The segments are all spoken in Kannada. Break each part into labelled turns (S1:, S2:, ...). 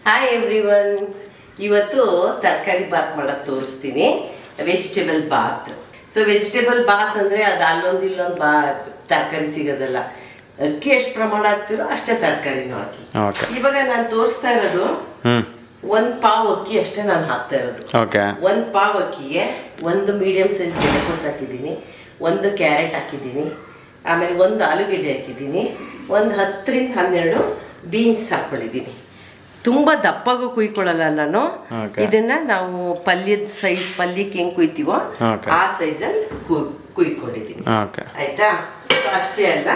S1: Hi everyone. ಇವತ್ತು ತರಕಾರಿ ಬಾತ್ ಮಾಡೋದು ತೋರಿಸ್ತೀನಿ. Vegetable bath. So vegetable bath ಅಂದರೆ ಅದು ಅಲ್ಲೊಂದು ಇಲ್ಲೊಂದು ತರಕಾರಿ ಸಿಗೋದಲ್ಲ. ಅಕ್ಕಿ ಎಷ್ಟು ಪ್ರಮಾಣ ಹಾಕ್ತಿರೋ ಅಷ್ಟೇ ತರಕಾರಿನೂ ಹಾಕಿ. ಇವಾಗ ನಾನು ತೋರಿಸ್ತಾ ಇರೋದು ಒಂದು ಪಾವ್ ಅಕ್ಕಿ ಅಷ್ಟೇ ನಾನು ಹಾಕ್ತಾ ಇರೋದು. ಒಂದು ಪಾವ್ ಅಕ್ಕಿಗೆ ಒಂದು ಮೀಡಿಯಮ್ ಸೈಜ್ ಗೆಡ್ಡೆಕೋಸು ಹಾಕಿದ್ದೀನಿ, ಒಂದು ಕ್ಯಾರೆಟ್ ಹಾಕಿದ್ದೀನಿ, ಆಮೇಲೆ ಒಂದು ಆಲೂಗೆಡ್ಡೆ ಹಾಕಿದ್ದೀನಿ, ಒಂದು 10ರಿಂದ 12 ಬೀನ್ಸ್ ಹಾಕ್ಕೊಂಡಿದ್ದೀನಿ. ತುಂಬ ದಪ್ಪಗೂ ಕುಯ್ಕೊಳ್ಳಲ್ಲ ನಾನು. ಇದನ್ನ ನಾವು ಪಲ್ಯದ ಸೈಜ್, ಪಲ್ಯಕ್ಕೆ ಹೆಂಗೆ ಕುಯ್ತೀವೋ ಆ ಸೈಜಲ್ಲಿ ಕುಯ್ಕೊಂಡಿದ್ದೀನಿ. ಆಯ್ತಾ? ಅಷ್ಟೇ ಅಲ್ಲ,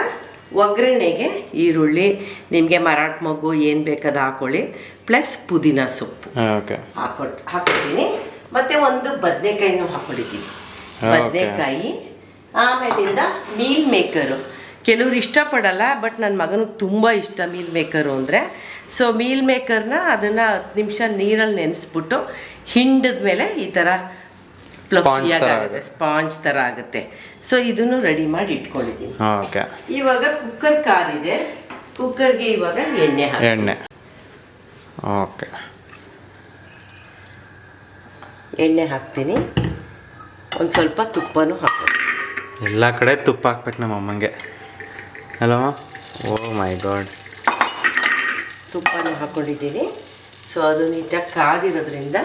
S1: ಒಗ್ಗರಣೆಗೆ ಈರುಳ್ಳಿ, ನಿಮಗೆ ಮರಾಠ ಮೊಗ್ಗು ಏನು ಬೇಕಾದ ಹಾಕೊಳ್ಳಿ, ಪ್ಲಸ್ ಪುದೀನ ಸೊಪ್ಪು ಹಾಕ್ಕೊತೀನಿ. ಮತ್ತೆ ಒಂದು ಬದನೆಕಾಯಿನೂ ಹಾಕ್ಕೊಂಡಿದ್ದೀನಿ. ಬದನೆಕಾಯಿ, ಆಮೇಲಿಂದ ಮೀಲ್ ಮೇಕರು. ಕೆಲವ್ರು ಇಷ್ಟಪಡಲ್ಲ, ಬಟ್ ನನ್ನ ಮಗನಿಗೆ ತುಂಬ ಇಷ್ಟ ಮೀಲ್ ಮೇಕರು ಅಂದರೆ. ಸೊ ಮೀಲ್ ಮೇಕರ್ನ ಅದನ್ನು 10 ನಿಮಿಷ ನೀರಲ್ಲಿ ನೆನೆಸ್ಬಿಟ್ಟು ಹಿಂಡಿದ ಮೇಲೆ ಈ ಥರ ಫ್ಲಫಿಯಾಗುತ್ತೆ, ಸ್ಪಾಂಜ್ ಥರ ಆಗುತ್ತೆ. ಸೊ ಇದನ್ನು ರೆಡಿ ಮಾಡಿ ಇಟ್ಕೊಂಡಿದ್ದೀನಿ. ಇವಾಗ ಕುಕ್ಕರ್ ಕಾದಿದೆ, ಕುಕ್ಕರ್ಗೆ ಇವಾಗ ಎಣ್ಣೆ ಹಾಕ್ತೀನಿ. ಒಂದು ಸ್ವಲ್ಪ ತುಪ್ಪನೂ ಹಾಕ್ತೀನಿ.
S2: ಎಲ್ಲ ಕಡೆ ತುಪ್ಪ ಹಾಕ್ಬೇಕು ನಮ್ಮ ಅಮ್ಮಂಗೆ ಅಲ್ಲಮ್ಮ. ಓ ಮೈ ಗಾಡ್.
S1: ತುಪ್ಪನೂ ಹಾಕ್ಕೊಂಡಿದ್ದೀನಿ. ಸೊ ಅದು ನೀಟಾಗಿ ಕಾದಿರೋದ್ರಿಂದ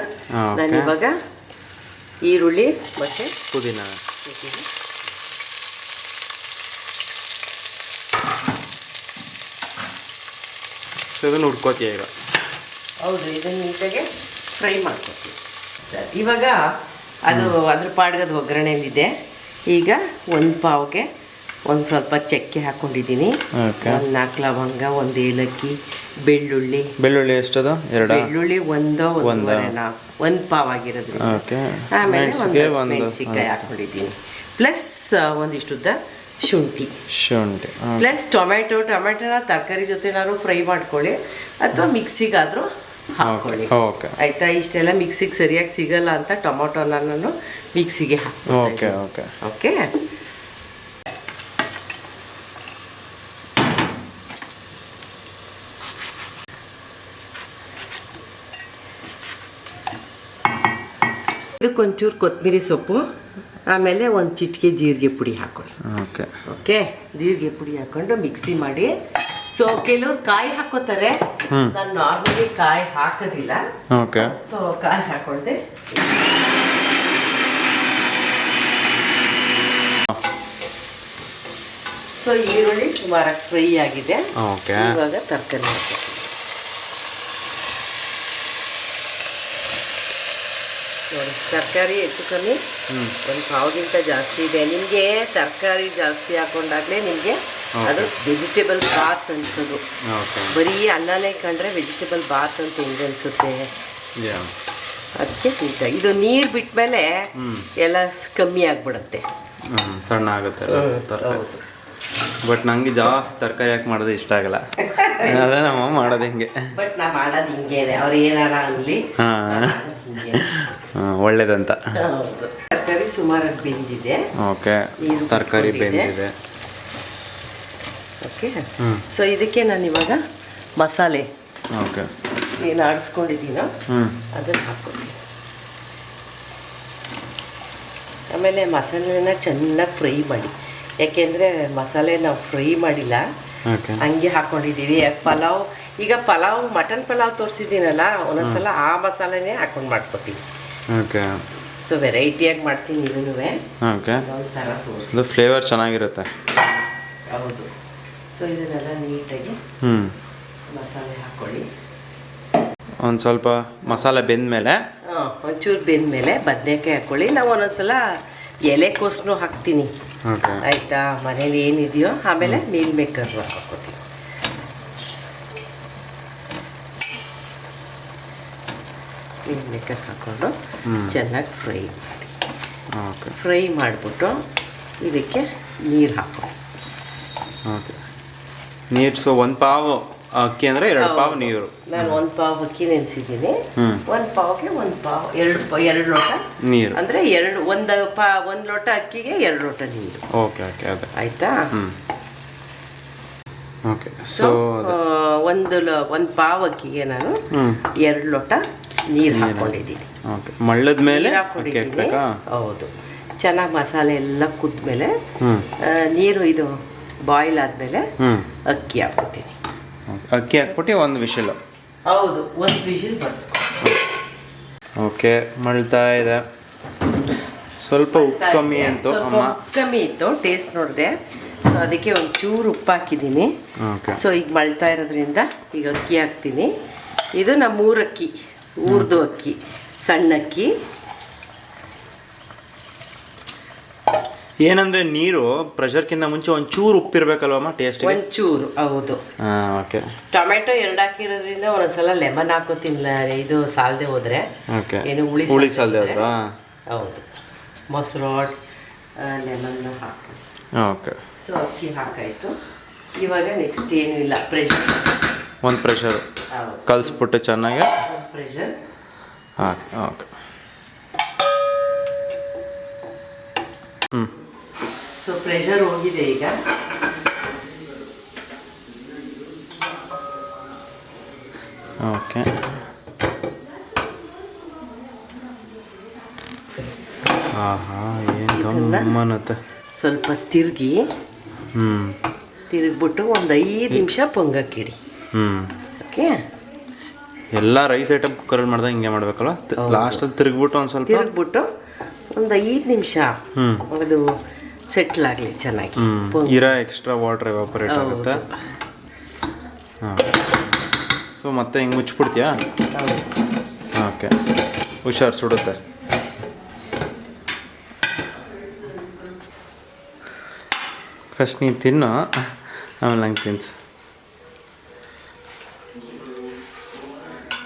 S1: ನಾನು ಇವಾಗ ಈರುಳ್ಳಿ ಮತ್ತು
S2: ಪುದೀನ ಸೊ ಇದನ್ನು ಹುಡ್ಕೋತೀಯ ಈಗ?
S1: ಹೌದು, ಇದನ್ನು ನೀಟಾಗಿ ಫ್ರೈ ಮಾಡ್ಕೊತೀವಿ. ಇವಾಗ ಅದು ಅದ್ರ ಪಾಡ್ಗದ ಒಗ್ಗರಣೆಯಲ್ಲಿದೆ. ಈಗ ಒಂದು ಪಾವ್ಗೆ ಒಂದು ಸ್ವಲ್ಪ ಚಕ್ಕೆ ಹಾಕ್ಕೊಂಡಿದ್ದೀನಿ, ಒಂದು 4 ಲವಂಗ, ಒಂದು ಏಲಕ್ಕಿ, ಬೆಳ್ಳುಳ್ಳಿ ಎಷ್ಟದು? ಬೆಳ್ಳುಳ್ಳಿ ಒಂದು ಪಾವ್ ಆಗಿರೋದ್ರಿಂದ. ಆಮೇಲೆ ಒಂದು ಮೆಣಸಿನ್ಕಾಯಿ ಹಾಕ್ಕೊಂಡಿದ್ದೀನಿ, ಪ್ಲಸ್ ಒಂದಿಷ್ಟುದ್ದ ಶುಂಠಿ, ಪ್ಲಸ್ ಟೊಮೆಟೊನ ತರಕಾರಿ ಜೊತೆನಾದ್ರು ಫ್ರೈ ಮಾಡ್ಕೊಳ್ಳಿ ಅಥವಾ ಮಿಕ್ಸಿಗಾದರೂ ಹಾಕ್ಕೊಳ್ಳಿ. ಆಯ್ತಾ? ಇಷ್ಟೆಲ್ಲ ಮಿಕ್ಸಿಗೆ ಸರಿಯಾಗಿ ಸಿಗಲ್ಲ ಅಂತ ಟೊಮೊಟೊನ ನಾನು ಮಿಕ್ಸಿಗೆ ಹಾಕ್ತೀನಿ. ಓಕೆ. ಇದಕ್ಕೊಂಚೂರು ಕೊತ್ತಂಬರಿ ಸೊಪ್ಪು, ಆಮೇಲೆ ಒಂದು ಚಿಟಿಕೆ ಜೀರಿಗೆ ಪುಡಿ ಹಾಕೊಳ್ಳಿ. ಓಕೆ, ಜೀರಿಗೆ ಪುಡಿ ಹಾಕ್ಕೊಂಡು ಮಿಕ್ಸಿ ಮಾಡಿ. ಸೊ ಕೆಲವ್ರು ಕಾಯಿ ಹಾಕೋತಾರೆ, ನಾನು ನಾರ್ಮಲಿ ಕಾಯಿ ಹಾಕೋದಿಲ್ಲ. ಸೊ ಕಾಯಿ ಹಾಕೊಂಡೆ. ಸೊ ಈರುಳ್ಳಿ ಸುಮಾರು ಫ್ರೈ ಆಗಿದೆ. ಇವಾಗ ತರಕಾರಿ ಹಾಕಿ. ನೋಡಿ, ತರಕಾರಿ ಹೆಚ್ಚು ಕಮ್ಮಿ ಒಂದು ಪಾವ್ಗಿಂತ ಜಾಸ್ತಿ ಇದೆ. ನಿಮಗೆ ತರಕಾರಿ ಜಾಸ್ತಿ ಹಾಕೊಂಡಾಗಲೇ ನಿಮಗೆ ಅದು ವೆಜಿಟೇಬಲ್ ಬಾತ್ ಅನ್ಸೋದು. ಬರೀ ಅನ್ನನೇ ಕಂಡ್ರೆ ವೆಜಿಟೇಬಲ್ ಬಾತ್ ಅಂತ ಹೆಂಗೆ ಅನ್ಸುತ್ತೆ. ಅದಕ್ಕೆ ನೀಟಾಗಿ ಇದು ನೀರು ಬಿಟ್ಮೇಲೆ ಎಲ್ಲ ಕಮ್ಮಿ ಆಗ್ಬಿಡುತ್ತೆ,
S2: ಸಣ್ಣ ಆಗುತ್ತೆ.
S1: ಹೌದು,
S2: ಬಟ್ ನಂಗೆ ಜಾಸ್ತಿ ತರಕಾರಿ ಹಾಕಿ ಮಾಡೋದು ಇಷ್ಟ ಆಗಲ್ಲ. ಅದೇ ನಮ್ಮ ಮಾಡೋದು ಹಿಂಗೆ.
S1: ಬಟ್ ನಾ ಮಾಡೋದು ಹಿಂಗೆ, ಅವ್ರು ಏನಾರ ಅನ್ಲಿ
S2: ಒಳ್ಳೇದಂತ.
S1: ಹೌದು. ತರಕಾರಿ ಸುಮಾರು ಬೆಂದಿದೆ.
S2: ತರಕಾರಿ ಬೆಂದಿದೆ.
S1: ಓಕೆ. ಸೊ ಇದಕ್ಕೆ ನಾನು ಇವಾಗ ಮಸಾಲೆ ಏನು ಆಡಿಸ್ಕೊಂಡಿದ್ದೀನೋ ಅದನ್ನು ಹಾಕ್ಕೊತೀನಿ. ಆಮೇಲೆ ಮಸಾಲೆನ ಚೆನ್ನಾಗಿ ಫ್ರೈ ಮಾಡಿ, ಯಾಕೆಂದರೆ ಮಸಾಲೆ ನಾವು ಫ್ರೈ ಮಾಡಿಲ್ಲ, ಹಂಗೆ ಹಾಕ್ಕೊಂಡಿದ್ದೀವಿ. ಪಲಾವ್ ಮಟನ್ ಪಲಾವ್ ತೋರಿಸಿದ್ದೀನಲ್ಲ, ಒಂದೊಂದ್ಸಲ ಆ ಮಸಾಲೆನೇ ಹಾಕೊಂಡು ಮಾಡ್ಕೊತೀವಿ. ಸೊ ವೆರೈಟಿಯಾಗಿ ಮಾಡ್ತೀನಿ. ಇದನ್ನು ಒಂಥರ ತೋರಿಸಿ,
S2: ಫ್ಲೇವರ್ ಚೆನ್ನಾಗಿರುತ್ತೆ.
S1: ಹೌದು. ಸೊ ಇದನ್ನೆಲ್ಲ ನೀಟಾಗಿ ಮಸಾಲೆ ಹಾಕ್ಕೊಳ್ಳಿ.
S2: ಒಂದು ಸ್ವಲ್ಪ ಮಸಾಲೆ ಬೆಂದಮೇಲೆ
S1: ಒಂಚೂರು ಬೆಂದಮೇಲೆ ಬದನೆಕಾಯಿ ಹಾಕ್ಕೊಳ್ಳಿ. ನಾವು ಒಂದೊಂದ್ಸಲ ಎಲೆಕೋಸನ್ನು ಹಾಕ್ತೀನಿ. ಆಯಿತಾ? ಮನೇಲಿ ಏನಿದೆಯೋ. ಆಮೇಲೆ ಮೀಲ್ ಮೇಕರ್ ಹಾಕ್ಕೊತೀನಿ. ಮೀಲ್ ಮೇಕರ್ ಹಾಕ್ಕೊಂಡು ಚೆನ್ನಾಗಿ ಫ್ರೈ ಮಾಡಿ. ಫ್ರೈ ಮಾಡಿಬಿಟ್ಟು ಇದಕ್ಕೆ ನೀರು ಹಾಕ್ಕೊಳ್ಳಿ.
S2: ನೀರು. ಸೊ 1 ಪಾವ್ ಅಕ್ಕಿ ಅಂದರೆ 2 ಪಾವ್ ನೀರು.
S1: ನಾನು 1 ಪಾವ್ ಅಕ್ಕಿ ನೆನೆಸಿದ್ದೀನಿ. 1 ಪಾವ್ಗೆ 1 ಪಾವ್ 2 ಲೋಟ
S2: ನೀರು,
S1: ಅಂದರೆ ಒಂದು ಲೋಟ ಅಕ್ಕಿಗೆ 2 ಲೋಟ ನೀರು.
S2: ಓಕೆ.
S1: ಆಯ್ತಾ?
S2: ಓಕೆ. ಸೊ
S1: ಒಂದು ಪಾವ್ ಅಕ್ಕಿಗೆ ನಾನು 2 ಲೋಟ ನೀರು ಹಾಕ್ಕೊಂಡಿದ್ದೀನಿ.
S2: ಓಕೆ, ಮಳ್ಳದ ಮೇಲೆ
S1: ನೀರು ಹಾಕ್ಕೊಂಡಿದ್ದೀನಿ. ಹೌದು, ಚೆನ್ನಾಗಿ ಮಸಾಲೆ ಎಲ್ಲ ಕುದ್ಮೇಲೆ ನೀರು ಇದು ಬಾಯ್ಲ್ ಆದಮೇಲೆ ಅಕ್ಕಿ ಹಾಕ್ಕೊತೀನಿ.
S2: ಅಕ್ಕಿ ಹಾಕ್ಬಿಟ್ಟು ಒಂದು ವಿಷಲು.
S1: ಹೌದು, ಒಂದು ವಿಷಲ್ ಬರ್ಸ್ಕೊ.
S2: ಓಕೆ, ಮಳ್ತಾ ಇದೆ. ಸ್ವಲ್ಪ ಉಪ್ಪು ಕಮ್ಮಿ ಅಂತು ಅಮ್ಮ.
S1: ಕಮ್ಮಿ ಇತ್ತು, ಟೇಸ್ಟ್ ನೋಡಿದೆ. ಸೊ ಅದಕ್ಕೆ ಒಂಚೂರು ಉಪ್ಪು ಹಾಕಿದ್ದೀನಿ. ಸೊ ಈಗ ಮಳ್ತಾ ಇರೋದ್ರಿಂದ ಈಗ ಅಕ್ಕಿ ಹಾಕ್ತೀನಿ. ಇದು ನಮ್ಮ ಊರಕ್ಕಿ, ಊರ್ದು ಅಕ್ಕಿ, ಸಣ್ಣ ಅಕ್ಕಿ.
S2: ಏನಂದ್ರೆ ನೀರು ಪ್ರೆಷರ್ಕಿಂತ ಮುಂಚೆ ಒಂಚೂರು ಉಪ್ಪಿರ್ಬೇಕಲ್ವಮ್ಮ ಟೇಸ್ಟ್?
S1: ಒಂಚೂರು, ಹೌದು.
S2: ಓಕೆ.
S1: ಟೊಮೆಟೊ 2 ಹಾಕಿರೋದ್ರಿಂದ ಒಂದೊಂದ್ಸಲ ಲೆಮನ್ ಹಾಕೋತಿಲ್ಲ, ಇದು ಸಾಲದೆ ಹೋದ್ರೆ.
S2: ಓಕೆ,
S1: ಏನು
S2: ಹುಳಿ ಸಾಲದೆ ಹೋದ್ರಾ?
S1: ಹೌದು, ಮೊಸರು ಲೆಮನ್ ಹಾಕಿ.
S2: ಓಕೆ.
S1: ಸೊ ಅಕ್ಕಿ ಹಾಕಾಯ್ತು. ಇವಾಗ ನೆಕ್ಸ್ಟ್ ಏನೂ ಇಲ್ಲ, ಪ್ರೆಷರ್.
S2: ಒಂದು ಪ್ರೆಷರು ಕಲಿಸ್ಬಿಟ್ಟು ಚೆನ್ನಾಗಿ
S1: ಪ್ರೆಷರ್
S2: ಹಾಕಿ. ಓಕೆ.
S1: ಸೊ ಪ್ರೆಷರ್ ಹೋಗಿದೆ ಈಗ.
S2: ಓಕೆ. ಏನು ಗಮ್ಮನತ್ತೆ.
S1: ಸ್ವಲ್ಪ ತಿರುಗಿ ತಿರುಗ್ಬಿಟ್ಟು ಒಂದು 5 ನಿಮಿಷ ಪೊಂಗಕ್ಕಿಡಿ. ಓಕೆ.
S2: ಎಲ್ಲ ರೈಸ್ ಐಟಮ್ ಕುಕ್ಕರಲ್ಲಿ ಮಾಡಿದಾಗ ಹಿಂಗೆ ಮಾಡ್ಬೇಕಲ್ಲ, ಲಾಸ್ಟಲ್ಲಿ ತಿರುಗ್ಬಿಟ್ಟು ಒಂದು ಸ್ವಲ್ಪ
S1: ತಿರುಗ್ಬಿಟ್ಟು ಒಂದು 5 ನಿಮಿಷ ಅದು ಸೆಟ್ಲ್ ಆಗಲಿ ಚೆನ್ನಾಗಿ.
S2: ಇರೋ ಎಕ್ಸ್ಟ್ರಾ ವಾಟರ್ ಎವಾಪರೇಟ್ ಆಗುತ್ತೆ. ಹಾಂ. ಸೊ ಮತ್ತೆ ಹಿಂಗೆ ಮುಚ್ಚಿಬಿಡ್ತೀಯಾ? ಓಕೆ, ಹುಷಾರು, ಸುಡುತ್ತೆ. ಫಸ್ಟ್ ನೀನು ತಿನ್ನು, ಆಮೇಲೆ ನಂಗೆ ತಿನ್ಸು.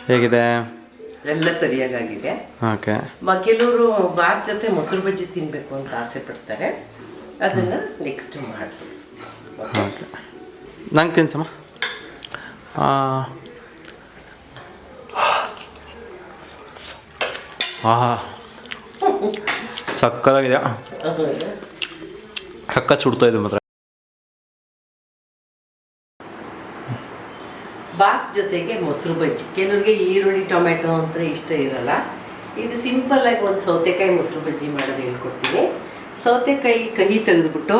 S2: ಹೇಗಿದೆ?
S1: ಎಲ್ಲ ಸರಿಯಾಗಿದೆ.
S2: ಓಕೆ.
S1: ಕೆಲವರು ಬಾತ್ ಜೊತೆ ಮೊಸರು ಬಜ್ಜಿ ತಿನ್ನಬೇಕು ಅಂತ ಆಸೆ ಪಡ್ತಾರೆ, ಅದನ್ನು ನೆಕ್ಸ್ಟ್ ಮಾಡಿ ತೋರಿಸ್ತೀನಿ.
S2: ಓಕೆ, ನಂಗೆ ತಿನ್ಸಮ್ಮ. ಸಕ್ಕದಾಗಿದೆ, ಸಕ್ಕ ಸುಡ್ತಾ ಇದೆ ಮಾತ್ರ.
S1: ಬಾತ್ ಜೊತೆಗೆ ಮೊಸರು ಬಜ್ಜಿ, ಕೆಲವ್ರಿಗೆ ಈರುಳ್ಳಿ ಟೊಮೆಟೊ ಅಂತ ಇಷ್ಟ ಇರಲ್ಲ. ಇದು ಸಿಂಪಲ್ಲಾಗಿ ಒಂದು ಸೌತೆಕಾಯಿ ಮೊಸರು ಬಜ್ಜಿ ಮಾಡೋದು ಹೇಳ್ಕೊಡ್ತೀನಿ. ಸೌತೆಕಾಯಿ ಕಹಿ ತೆಗೆದ್ಬಿಟ್ಟು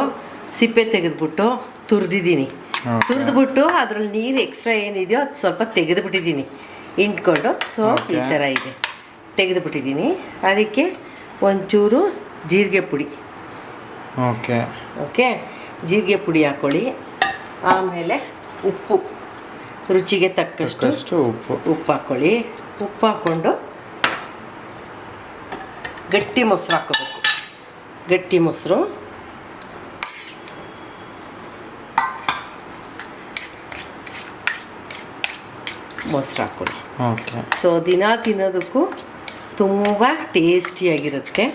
S1: ಸಿಪ್ಪೆ ತೆಗೆದ್ಬಿಟ್ಟು ತುರಿದಿದ್ದೀನಿ. ತುರಿದ್ಬಿಟ್ಟು ಅದ್ರಲ್ಲಿ ನೀರು ಎಕ್ಸ್ಟ್ರಾ ಏನಿದೆಯೋ ಅದು ಸ್ವಲ್ಪ ತೆಗೆದುಬಿಟ್ಟಿದ್ದೀನಿ ಇಂಟ್ಕೊಂಡು. ಸೊ ಈ ಥರ ಇದೆ, ತೆಗೆದುಬಿಟ್ಟಿದ್ದೀನಿ. ಅದಕ್ಕೆ ಒಂಚೂರು ಜೀರಿಗೆ ಪುಡಿ.
S2: ಓಕೆ.
S1: ಓಕೆ, ಜೀರಿಗೆ ಪುಡಿ ಹಾಕ್ಕೊಳ್ಳಿ. ಆಮೇಲೆ ಉಪ್ಪು, ರುಚಿಗೆ ತಕ್ಕಷ್ಟು ಉಪ್ಪು ಹಾಕ್ಕೊಳ್ಳಿ. ಉಪ್ಪು ಹಾಕ್ಕೊಂಡು ಗಟ್ಟಿ ಮೊಸರು ಹಾಕ್ಕೋಬೇಕು. ಗಟ್ಟಿ ಮೊಸರು ಹಾಕ್ಕೊಳ್ಳಿ.
S2: ಓಕೆ.
S1: ಸೊ ದಿನ ತಿನ್ನೋದಕ್ಕೂ ತುಂಬ ಟೇಸ್ಟಿಯಾಗಿರುತ್ತೆ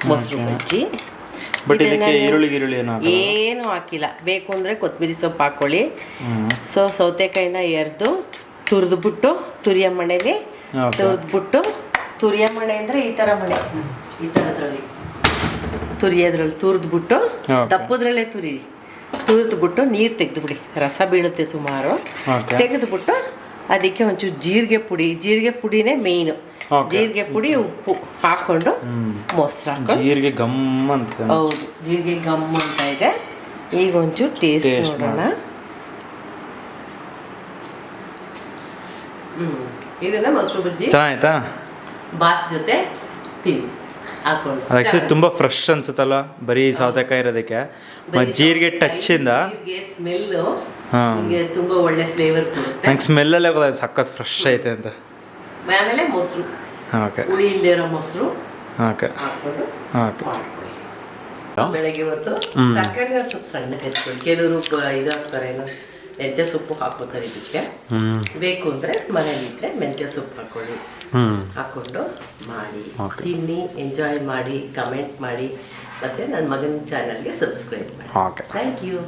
S1: ಮೊಸರು ಬಜ್ಜಿ.
S2: ಬಟ್ ಇದಕ್ಕೆ ಈರುಳ್ಳಿ
S1: ಏನು ಹಾಕಿಲ್ಲ. ಬೇಕು ಅಂದರೆ ಕೊತ್ತಂಬರಿ ಸೊಪ್ಪು ಹಾಕ್ಕೊಳ್ಳಿ. ಸೊ ಸೌತೆಕಾಯಿನ ಎರೆದು ತುರಿದ್ಬಿಟ್ಟು ತುರಿಯ ಮಣೆಲಿ ತುರಿದ್ಬಿಟ್ಟು, ತುರಿಯ ಮಣೆ ಅಂದರೆ ಈ ಥರ ಮಣೆ, ಈ ಥರದ್ರಲ್ಲಿ ತುರಿಯೋದ್ರಲ್ಲಿ ತುರಿದ್ಬಿಟ್ಟು ದಪ್ಪದ್ರಲ್ಲೇ ತುರಿದ್ಬಿಟ್ಟು ನೀರು ತೆಗೆದುಬಿಡಿ, ರಸ ಬೀಳುತ್ತೆ ಸುಮಾರು. ತೆಗೆದುಬಿಟ್ಟು ಅದಕ್ಕೆ ಒಂಚೂರು ಜೀರಿಗೆ ಪುಡಿನೇ ಮೇಯ್ನು. ಜೀರಿಗೆ ಪುಡಿ, ಉಪ್ಪು ಹಾಕ್ಕೊಂಡು ಮೊಸರು ಹಾಕೊಂಡು.
S2: ಜೀರಿಗೆ ಗಮ್ ಅಂತ.
S1: ಹೌದು, ಜೀರಿಗೆ ಗಮ್ ಅಂತ ಇದೆ. ಈಗ ಒಂಚೂರು ಟೇಸ್ಟ್ ನೋಡೋಣ. ಇದನ್ನ ಮೊಸರು ಬಜ್ಜಿ
S2: ಚೆನ್ನಾಯ್ತಾ?
S1: ಬಾತ್ ಜೊತೆ ತಿನ್ನಿ ಹಾಕೊಂಡು.
S2: ಆಕ್ಚುಲಿ ತುಂಬಾ ಫ್ರೆಶ್ ಅನ್ಸುತ್ತಲ್ವ, ಬರೀ ಸೌತೆಕಾಯಿ ಇರೋದಕ್ಕೆ. ಜೀರಿಗೆ ಟಚ್ ಇಂದ
S1: ಸ್ಮೆಲ್ಲು ತುಂಬಾ ಒಳ್ಳೆ ಫ್ಲೇವರ್ ಬರುತ್ತೆ.
S2: ನಂಗೆ ಸ್ಮೆಲ್ಲಲ್ಲೇ ಗೊತ್ತಾಯ್ತು ಸಖತ್ ಫ್ರೆಶ್ ಐತೆ ಅಂತ.
S1: ಆಮೇಲೆ ಮೊಸರು, ಹುಳಿ ಇಲ್ಲದೆ ಇರೋ ಮೊಸರು ಹಾಕೊಂಡು ಮಾಡ್ಕೊಳ್ಳಿ. ಬೆಳಗ್ಗೆ ಹೊತ್ತು ತರಕಾರಿನ ಸ್ವಲ್ಪ ಸಣ್ಣ ಹೆಚ್ಚಿಕೊಳ್ಳಿ. ಕೆಲವರು ಇದು ಹಾಕ್ತಾರೆ, ಏನೋ ಮೆಂತ್ಯ ಸೊಪ್ಪು ಹಾಕೋತಾರೆ ಇದಕ್ಕೆ. ಬೇಕು ಅಂದರೆ ಮನೇಲಿದ್ದರೆ ಮೆಂತ್ಯ ಸೊಪ್ಪು ಹಾಕೊಳ್ಳಿ. ಹಾಕ್ಕೊಂಡು ಮಾಡಿ ತಿನ್ನಿ, ಎಂಜಾಯ್ ಮಾಡಿ, ಕಮೆಂಟ್ ಮಾಡಿ, ಮತ್ತು ನನ್ನ ಮಗನ ಚಾನಲ್ಗೆ ಸಬ್ಸ್ಕ್ರೈಬ್ ಮಾಡಿ. Thank you.